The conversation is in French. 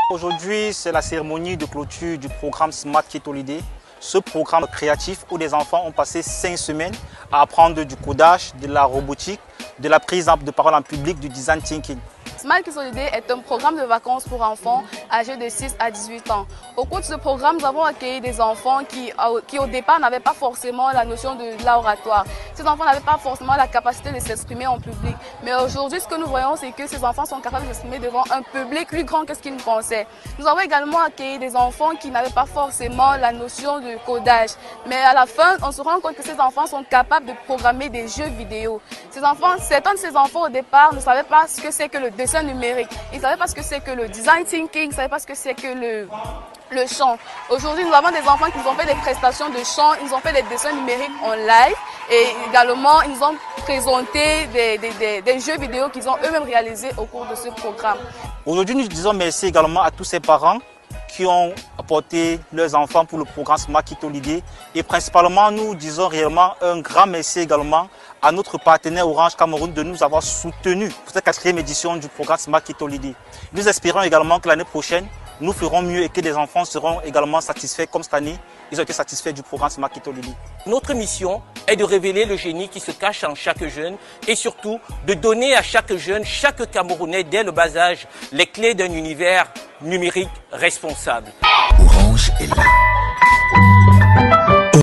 Aujourd'hui, c'est la cérémonie de clôture du programme Smart Kit Holiday. Ce programme créatif où les enfants ont passé 5 semaines à apprendre du codage, de la robotique, de la prise de parole en public, du design thinking. Smart Kids Holiday est un programme de vacances pour enfants âgés de 6 à 18 ans. Au cours de ce programme, nous avons accueilli des enfants qui au départ n'avaient pas forcément la notion de l'oratoire. Ces enfants n'avaient pas forcément la capacité de s'exprimer en public. Mais aujourd'hui, ce que nous voyons, c'est que ces enfants sont capables de s'exprimer devant un public plus grand que ce qu'ils ne pensaient. Nous avons également accueilli des enfants qui n'avaient pas forcément la notion de codage. Mais à la fin, on se rend compte que ces enfants sont capables de programmer des jeux vidéo. Certains de ces enfants au départ ne savaient pas ce que c'est que le dessin numérique. Ils ne savaient pas ce que c'est que le design thinking, ils ne savaient pas ce que c'est que le chant. Aujourd'hui, nous avons des enfants qui nous ont fait des prestations de chant, ils nous ont fait des dessins numériques en live et également ils nous ont présenté des jeux vidéo qu'ils ont eux-mêmes réalisés au cours de ce programme. Aujourd'hui, nous disons merci également à tous ces parents qui ont apporté leurs enfants pour le programme Smart Kit Holiday. Et principalement, nous disons réellement un grand merci également à notre partenaire Orange Cameroun de nous avoir soutenus pour cette 4e édition du programme Smart Kit Holiday. Nous espérons également que l'année prochaine, nous ferons mieux et que les enfants seront également satisfaits comme cette année. Ils ont été satisfaits du programme Smart Kit Holiday. Notre mission est de révéler le génie qui se cache en chaque jeune et surtout de donner à chaque jeune, chaque Camerounais dès le bas âge, les clés d'un univers numérique responsable. Orange est là.